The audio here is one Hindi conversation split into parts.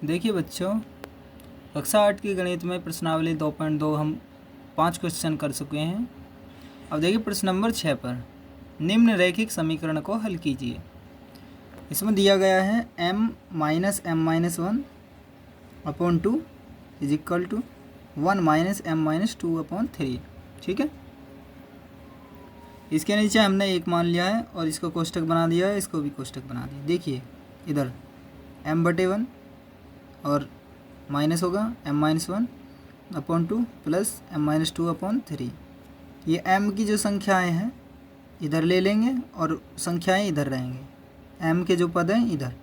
देखिए बच्चों, कक्षा 8 की गणित में प्रश्नावली 2.2 हम 5 क्वेश्चन कर चुके हैं। अब देखिए प्रश्न नंबर 6 पर निम्न रैखिक समीकरण को हल कीजिए। इसमें दिया गया है m-m-1 upon 2 is equal to 1 -m-2 upon 3। ठीक है, इसके नीचे हमने एक मान लिया है और इसको कोष्टक बना दिया है, इसको भी कोष्टक बना दिया। देखिए इधर m/1 और माइनस होगा m-1 upon 2 plus m-2 upon 3। ये m की जो संख्याएं हैं इधर ले लेंगे और संख्याएं इधर रहेंगे, m के जो पद हैं इधर।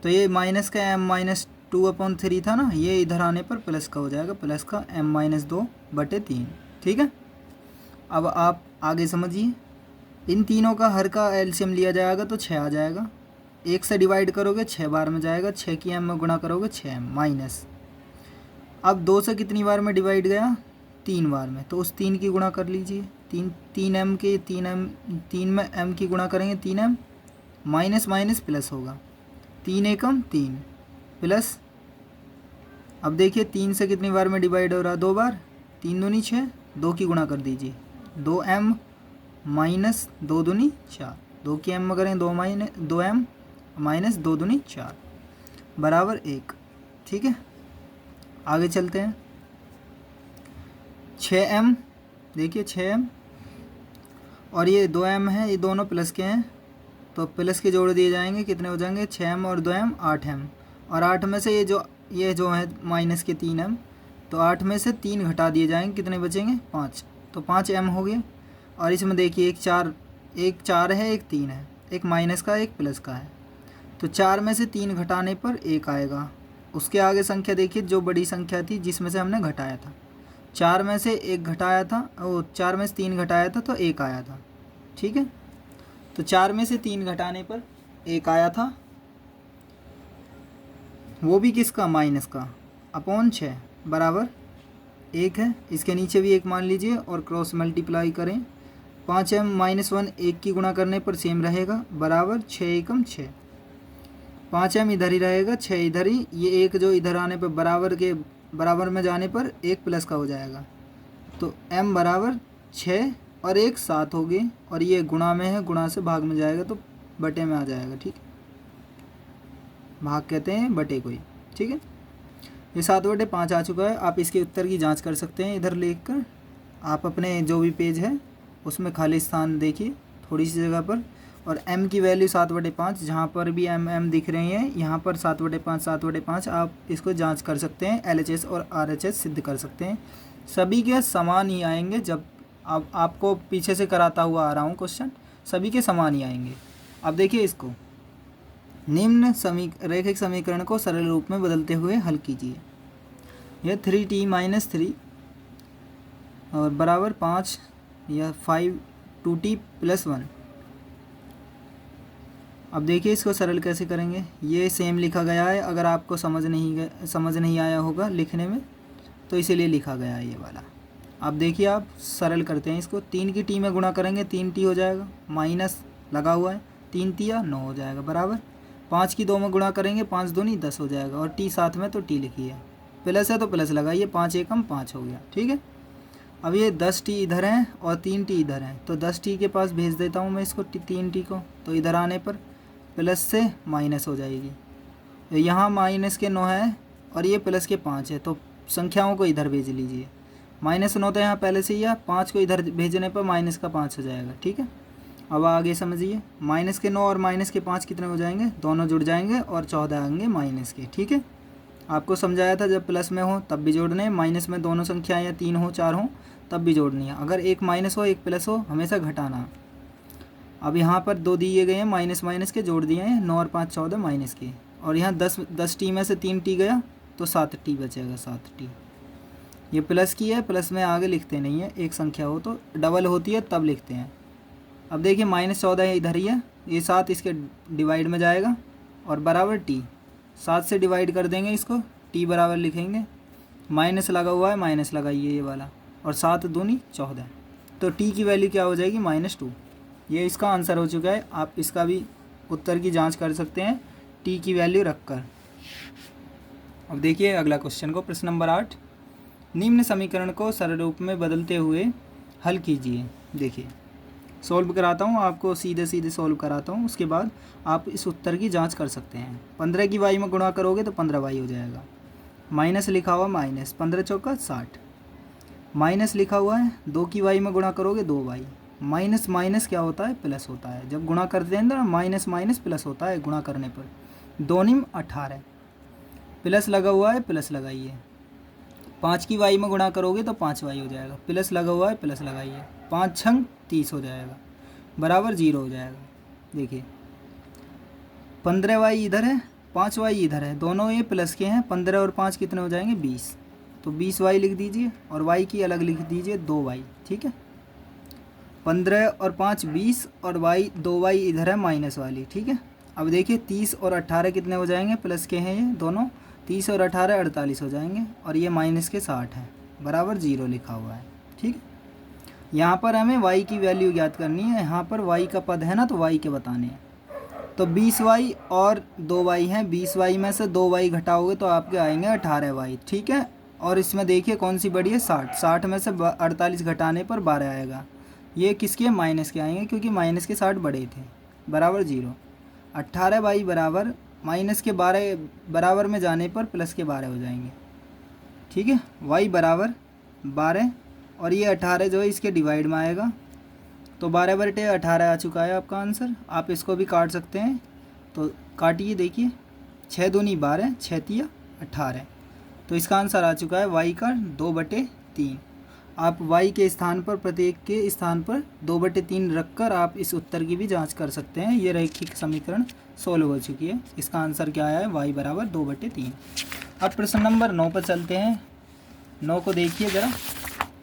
तो ये माइनस का m-2 अपॉन 3 था ना, ये इधर आने पर प्लस का हो जाएगा, प्लस का m-2/3। ठीक है, अब आप आगे समझिए। इन तीनों का हर का एलसीएम लिया जाएगा तो 6 आ जाएगा। 1 से डिवाइड करोगे 6 बार में जाएगा, 6 की m में गुणा करोगे 6m माइनस। अब 2 से कितनी बार में डिवाइड गया? 3 बार में, तो उस 3 की गुणा कर लीजिए। 3m के 3 में m की गुणा करेंगे 3m माइनस माइनस प्लस होगा, 3 एकम 3 प्लस। अब देखिए 3 से कितनी बार में डिवाइड हो रहा है? 2 बार, 3 दूनी 6, 2 की गुणा कर दीजिए, 2m माइनस 2 दूनी 4, 2 की m में करें 2m माइनस 2 दूनी 4 बराबर 1। ठीक है, आगे चलते हैं। 6m, देखिए 6m और ये 2m है, ये दोनों प्लस के हैं तो प्लस के जोड़ दिए जाएंगे, कितने हो जाएंगे? 6m और 2m 8m। और 8 में से ये जो है माइनस के 3m, तो 8 में से 3 घटा दिए जाएंगे, कितने बचेंगे? 5, तो 5m हो गए। और इसमें देखिए एक 4 है, एक 3 है, एक माइनस का एक प्लस का है, तो 4 में से 3 घटाने पर 1 आएगा। उसके आगे संख्या देखिए, जो बड़ी संख्या थी जिसमें से हमने घटाया था, 4 में से 1 घटाया था, 4 में से 3 घटाया था तो 1 आया था। ठीक है, तो 4 में से 3 घटाने पर 1 आया था, वो भी किसका? माइनस का, अपॉन 6 बराबर 1 है। इसके नीचे भी 1 मान लीजिए और क्रॉस मल्टीप्लाई करें। 5m-1 1 की गुणा करने पर सेम रहेगा, बराबर 6 एकम 6। 5m इधर ही रहेगा, 6 इधर ही, ये 1 जो इधर आने पर बराबर में जाने पर 1 प्लस का हो जाएगा, तो m बराबर 6 और 1 7 हो गए। और ये गुणा में है, गुणा से भाग में जाएगा तो बटे में आ जाएगा। ठीक है, भाग कहते हैं बटे को ही। ठीक है, ये 7/5 आ चुका है। आप इसके उत्तर की जांच कर सकते हैं इधर लिख कर। आप अपने जो भी पेज है उसमें खाली स्थान देखिए थोड़ी सी जगह पर, और m की वैल्यू 7/5, जहाँ पर भी m दिख रही है यहाँ पर 7/5 आप इसको जांच कर सकते हैं, LHS और RHS सिद्ध कर सकते हैं। सभी के समान ही आएंगे। जब आपको पीछे से कराता हुआ आ रहा हूँ क्वेश्चन, सभी के समान ही आएंगे। अब देखिए इसको, निम्न रैखिक समीकरण को सरल रूप में बदलते हुए हल कीजिए। यह 3t-3 और बराबर 5 या 5 2t + 1। अब देखिए इसको सरल कैसे करेंगे, ये सेम लिखा गया है। अगर आपको समझ नहीं आया होगा लिखने में तो इसीलिए लिखा गया है ये वाला। अब देखिए आप सरल करते हैं इसको। 3 की t में गुणा करेंगे 3t हो जाएगा, माइनस लगा हुआ है, 3 तिया 9 हो जाएगा, बराबर 5 की 2 में गुणा करेंगे 5 दूनी 10 हो जाएगा, और t साथ में तो t लिखिए, प्लस है तो प्लस लगाइए, 5 एकम 5 हो गया। ठीक है, अब ये 10t इधर है और 3t इधर है, तो 10t के पास भेज देता हूँ मैं इसको 3t को, तो इधर आने पर प्लस से माइनस हो जाएगी। तो यहाँ माइनस के 9 है और ये प्लस के 5 है, तो संख्याओं को इधर भेज लीजिए। -9 तो यहाँ पहले से ही है, 5 को इधर भेजने पर माइनस का 5 हो जाएगा। ठीक है, अब आगे समझिए, माइनस के 9 और माइनस के 5 कितने हो जाएंगे? दोनों जुड़ जाएंगे और 14 आएंगे माइनस के। ठीक है, आपको समझाया था जब प्लस में हो तब भी जोड़ने हैं, माइनस में दोनों संख्याएं या 3 हो 4 हो तब भी जोड़नी है। अगर एक माइनस हो एक प्लस हो हमेशा घटाना। अब यहाँ पर 2 दिए गए हैं, माइनस माइनस के जोड़ दिए हैं, 9 और 5 14 माइनस के, और यहाँ 10t में से 3t गया तो 7t बचेगा, 7t। ये प्लस की है, प्लस में आगे लिखते नहीं है, एक संख्या हो तो डबल होती है तब लिखते हैं। अब देखिए -14 इधर ही है, ये 7 इसके डिवाइड में जाएगा और बराबर t, 7 से डिवाइड कर देंगे इसको, t बराबर लिखेंगे, माइनस लगा हुआ है माइनस लगाइए ये वाला, और 7 दूनी 14, तो t की वैल्यू क्या हो जाएगी? -2। ये इसका आंसर हो चुका है। आप इसका भी उत्तर की जांच कर सकते हैं t की वैल्यू रखकर। अब देखिए अगला क्वेश्चन को, प्रश्न नंबर 8, निम्न समीकरण को सरल रूप में बदलते हुए हल कीजिए। देखिए सॉल्व कराता हूँ आपको, सीधे सीधे सॉल्व कराता हूँ, उसके बाद आप इस उत्तर की जांच कर सकते हैं। 15 की वाई में गुणा करोगे तो 15 वाई हो जाएगा, माइनस लिखा हुआ माइनस, 15 चौका 60, माइनस लिखा हुआ है 2 की वाई में गुणा करोगे 2 वाई, माइनस माइनस क्या होता है, प्लस होता है। जब गुणा करते हैं ना माइनस माइनस प्लस होता है गुणा करने पर। 2 निम 18, प्लस लगा हुआ है प्लस लगाइए। 5 की वाई में गुणा करोगे तो 5 वाई हो जाएगा, प्लस लगा हुआ है प्लस लगाइए, 5 छंग 30 हो जाएगा, बराबर 0 हो जाएगा। देखिए 15 वाई इधर है, 5 वाई इधर है, दोनों ये प्लस के हैं। 15 और 5 कितने हो जाएंगे, 20। तो 20 वाई लिख दीजिए और वाई की अलग लिख दीजिए 2 वाई। ठीक है, 15 और 5 20 और वाई 2 वाई इधर है माइनस वाली। ठीक है, अब देखिए 30 और 18 कितने हो जाएंगे, प्लस के हैं ये दोनों, 30 और 18 48 हो जाएंगे, और ये माइनस के 60 है, बराबर 0 लिखा हुआ है। ठीक है, यहाँ पर हमें y की वैल्यू ज्ञात करनी है। यहाँ पर y का पद है ना, तो y के बताने हैं। तो 20y और 2y हैं, 20y में से 2y घटाओगे तो आपके आएंगे 18y। ठीक है, और इसमें देखिए कौन सी बड़ी है, 60, 60 में से 48 घटाने पर 12 आएगा। ये किसके, माइनस के आएंगे, क्योंकि माइनस के 60 बड़े थे, बराबर 0। 18y बराबर माइनस के 12 बराबर में जाने पर प्लस के 12 हो जाएंगे। ठीक है, y बराबर 12 और ये 18 जो है इसके डिवाइड में आएगा, तो 12/18 आ चुका है आपका आंसर। आप इसको भी काट सकते हैं, तो काटिए, देखिए 6 दूनी 12, 6 तिया 18, तो इसका आंसर आ चुका है y का 2/3। आप y के स्थान पर, प्रत्येक के स्थान पर 2/3 रखकर आप इस उत्तर की भी जांच कर सकते हैं। ये रैखिक समीकरण सोल्व हो चुकी है। इसका आंसर क्या आया है, y बराबर 2/3। अब प्रश्न नंबर 9 पर चलते हैं। 9 को देखिए ज़रा,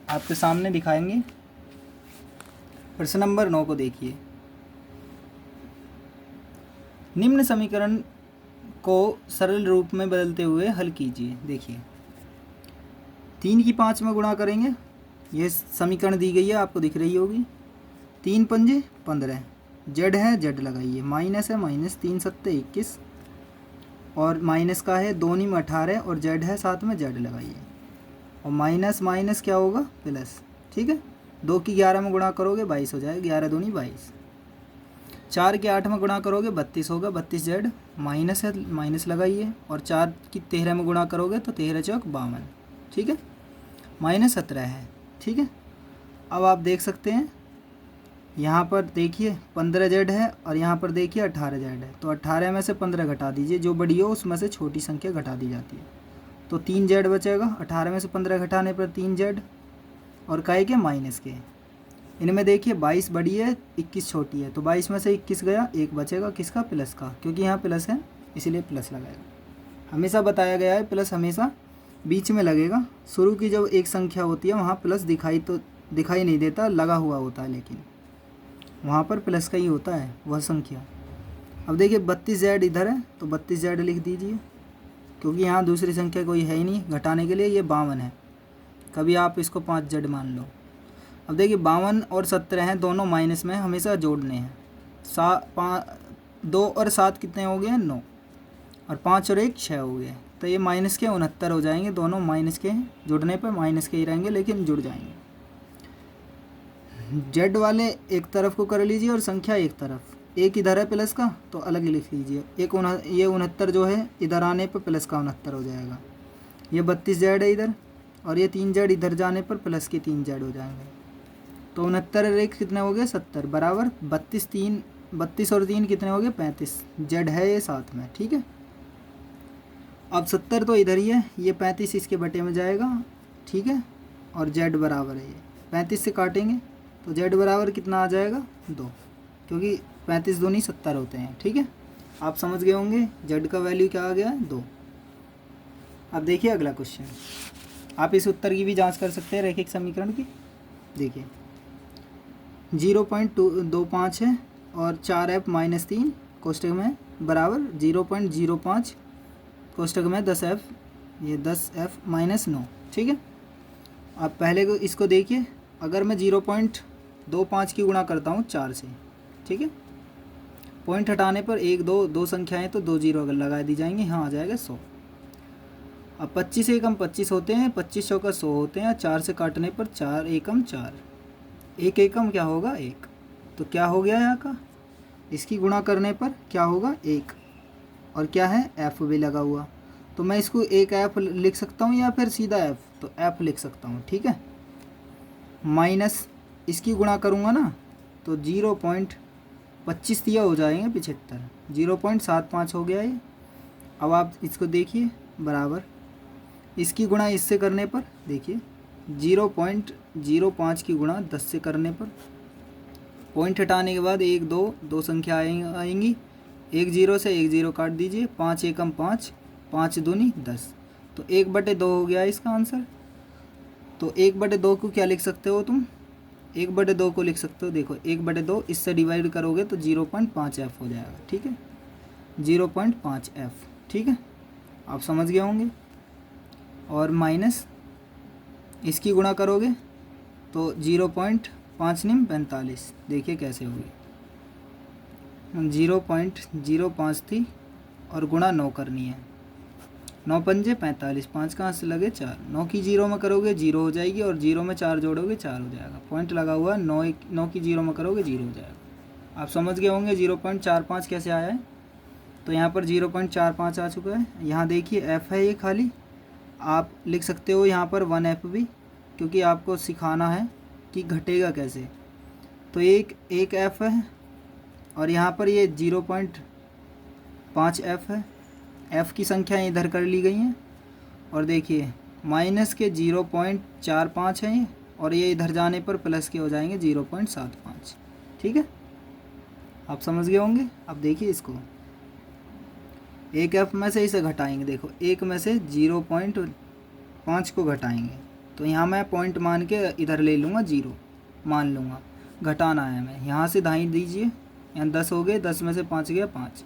आपके सामने दिखाएंगे। प्रश्न नंबर 9 को देखिए, निम्न समीकरण को सरल रूप में बदलते हुए हल कीजिए। देखिए 3 की 5 में गुणा करेंगे, ये समीकरण दी गई है, आपको दिख रही होगी। 3 पंजे 15, जेड है जेड लगाइए, माइनस है माइनस, 3 सत्ते 21 और माइनस का है 2 निम 18 और जेड है साथ में, जेड लगाइए, और माइनस माइनस क्या होगा, प्लस। ठीक है, 2 की 11 में गुणा करोगे 22 हो जाएगा, 11 दूनी 22। 4 के 8 में गुणा करोगे 32 होगा, 32 जेड, माइनस है माइनस लगाइए, और 4 की 13 में गुणा करोगे तो 13 चौक 52। ठीक है, माइनस 17 है। ठीक है, अब आप देख सकते हैं यहाँ पर देखिए 15 जेड है और यहाँ पर देखिए 18 जेड है, तो 18 में से 15 घटा दीजिए, जो बड़ी हो उसमें से छोटी संख्या घटा दी जाती है, तो 3 जेड बचेगा। 18 में से 15 घटाने पर 3 जेड, और काहे के, माइनस के। इनमें देखिए 22 बड़ी है 21 छोटी है, तो 22 में से 21 गया, 1 बचेगा, किसका, प्लस का, क्योंकि यहाँ प्लस है इसीलिए प्लस लगाएगा। हमेशा बताया गया है प्लस हमेशा बीच में लगेगा। शुरू की जब एक संख्या होती है वहाँ प्लस दिखाई नहीं देता, लगा हुआ होता है, लेकिन वहाँ पर प्लस का ही होता है वह संख्या। अब देखिए 32 जेड इधर है, तो 32 जेड लिख दीजिए, क्योंकि यहाँ दूसरी संख्या कोई है ही नहीं घटाने के लिए। ये 52 है, कभी आप इसको 5 जेड मान लो। अब देखिए 52 और 17 हैं, दोनों माइनस में, हमेशा जोड़ने हैं। 2 और 7 कितने हो गए, 9, और 5 और 1 6 हो गए, तो ये माइनस के 69 हो जाएंगे। दोनों माइनस के हैं, जुड़ने पर माइनस के ही रहेंगे, लेकिन जुड़ जाएंगे। जेड वाले एक तरफ को कर लीजिए और संख्या एक तरफ, एक इधर है प्लस का तो अलग ही लिख लीजिए। ये 69 जो है इधर आने पर प्लस का 69 हो जाएगा। ये 32 जेड है इधर, और ये 3 जेड इधर जाने पर प्लस के 3 जेड हो जाएंगे, तो 69 और 1 कितने हो गए, 70, बराबर 32 और 3 कितने हो गए, 35। जेड है ये साथ में। ठीक है, अब 70 तो इधर ही है, ये 35 इसके बटे में जाएगा। ठीक है, और जेड बराबर है, ये 35 से काटेंगे तो जेड बराबर कितना आ जाएगा, 2, क्योंकि 35 दूनी 70 होते हैं। ठीक है, आप समझ गए होंगे जेड का वैल्यू क्या आ गया है, 2। अब देखिए अगला क्वेश्चन, आप इस उत्तर की भी जांच कर सकते हैं रैखिक समीकरण की। देखिए 0.25 है और 4f - 3 कोष्टक में बराबर 0.05 कोष्टक में 10f, ये 10f - 9। ठीक है, आप पहले को इसको देखिए, अगर मैं 0.25 की गुणा करता हूँ 4 से, ठीक है, पॉइंट हटाने पर 1 2 संख्याएं तो 2 जीरो अगर लगा दी जाएंगी, यहाँ आ जाएगा 100। अब 25 एकम 25 होते हैं, 25 चौका 100 होते हैं, 4 से काटने पर 4 एकम 4, 1 एकम क्या होगा 1। तो क्या हो गया यहाँ का, इसकी गुणा करने पर क्या होगा 1, और क्या है f भी लगा हुआ। तो मैं इसको एक f लिख सकता हूँ या फिर सीधा f, तो f लिख सकता हूँ, ठीक है। माइनस इसकी गुणा करूँगा ना तो 0.25 दिया हो जाएंगे 75, 0.75 हो गया ये। अब आप इसको देखिए बराबर, इसकी गुणा इससे करने पर देखिए 0.05 की गुणा 10 से करने पर, पॉइंट हटाने के बाद 1 2 दो संख्या आएंगी, 1 0 से 1 0 काट दीजिए, 5 एकम 5, 5 दूनी 10, तो 1/2 हो गया इसका आंसर। तो 1/2 को क्या लिख सकते हो तुम, 1/2 को लिख सकते हो, देखो 1/2 इससे डिवाइड करोगे तो 0.5f हो जाएगा, ठीक है, 0.5f, ठीक है, आप समझ गए होंगे। और माइनस इसकी गुणा करोगे तो 0.5 निम 45, देखिए कैसे होगी, 0.05 थी और गुणा 9 करनी है, 9 पंजे 45, 5 कहाँ से लगे 4, 9 की 0 में करोगे 0 हो जाएगी, और 0 में 4 जोड़ोगे 4 हो जाएगा, पॉइंट लगा हुआ है, 9 की 0 में करोगे 0 हो जाएगा। आप समझ गए होंगे 0.45 कैसे आया है। तो यहाँ पर 0.45 आ चुका है। यहाँ देखिए f है ये खाली, आप लिख सकते हो यहाँ पर 1f भी, क्योंकि आपको सिखाना है कि घटेगा कैसे। तो एक f है और यहाँ पर ये 0.5f है, f की संख्या इधर कर ली गई हैं, और देखिए माइनस के 0.45 है ये, और ये इधर जाने पर प्लस के हो जाएंगे 0.75, ठीक है, आप समझ गए होंगे। अब देखिए इसको एक f में से इसे घटाएंगे, देखो एक में से 0.5 को घटाएंगे, तो यहाँ मैं पॉइंट मान के इधर ले लूँगा 0 मान लूँगा, घटाना है हमें, यहाँ से दाई दीजिए, यहाँ 10 हो गए, 10 में से 5 गया 5,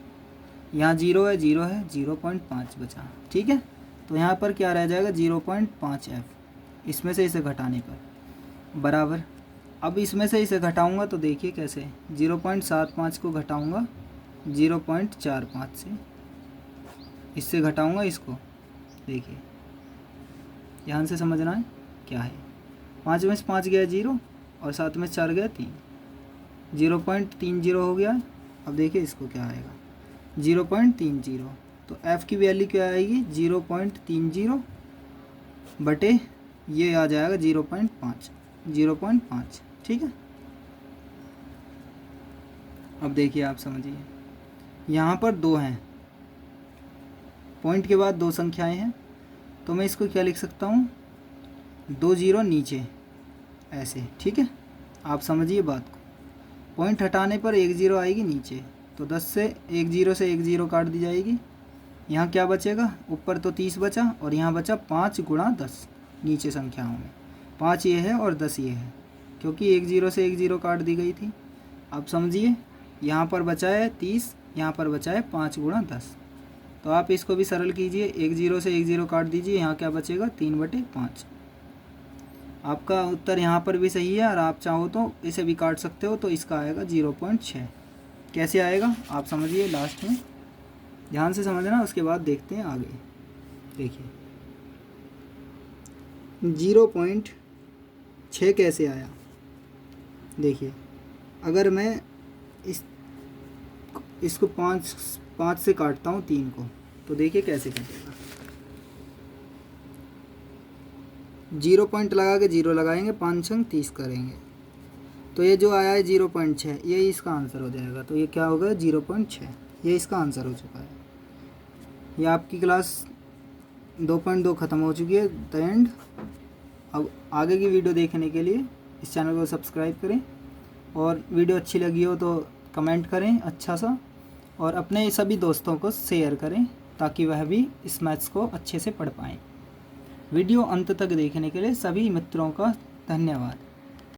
यहाँ 0 है 0.5 बचा, ठीक है। तो यहाँ पर क्या रह जाएगा 0.5f, इसमें से इसे घटाने पर बराबर। अब इसमें से इसे घटाऊंगा तो देखिए कैसे, 0.75 को घटाऊंगा 0.45 से, इससे घटाऊंगा इसको, देखिए ध्यान से समझना है क्या है, 5 में से 5 गया 0 और 7 में 4 गया 3, 0.30 हो गया। अब देखिए इसको क्या आएगा 0.30, तो f की वैल्यू क्या आएगी 0.30 बटे ये आ जाएगा 0.5, ठीक है। अब देखिए आप समझिए, यहाँ पर 2 हैं, पॉइंट के बाद 2 संख्याएं हैं, तो मैं इसको क्या लिख सकता हूँ 2 0 नीचे ऐसे, ठीक है, आप समझिए बात को। पॉइंट हटाने पर 1 0 आएगी नीचे, तो 10 से 1 0 काट दी जाएगी, यहाँ क्या बचेगा, ऊपर तो 30 बचा और यहाँ बचा 5 गुणा 10, नीचे संख्याओं में 5 ये है और 10 ये है, क्योंकि 1 0 से 1 0 काट दी गई थी। आप समझिए यहाँ पर बचा है 30, यहाँ पर बचा है 5 गुणा 10, तो आप इसको भी सरल कीजिए, 1 0 से 1 0 काट दीजिए, यहाँ क्या बचेगा 3/5। आपका उत्तर यहाँ पर भी सही है, और आप चाहो तो इसे भी काट सकते हो, तो इसका आएगा 0.6। कैसे आएगा आप समझिए, लास्ट में ध्यान से समझना, उसके बाद देखते हैं आगे। देखिए 0.6 कैसे आया, देखिए अगर मैं इसको 5 से काटता हूँ 3 को, तो देखिए कैसे कटेगा, 0 पॉइंट लगा के 0 लगाएंगे, 5 छंग 30 करेंगे, तो ये जो आया है 0.6, ये इसका आंसर हो जाएगा। तो ये क्या होगा 0.6, ये इसका आंसर हो चुका है। ये आपकी क्लास 2.2 ख़त्म हो चुकी है, द एंड। अब आगे की वीडियो देखने के लिए इस चैनल को सब्सक्राइब करें, और वीडियो अच्छी लगी हो तो कमेंट करें अच्छा सा, और अपने सभी दोस्तों को शेयर करें ताकि वह भी इस मैथ्स को अच्छे से पढ़ पाएँ। वीडियो अंत तक देखने के लिए सभी मित्रों का धन्यवाद।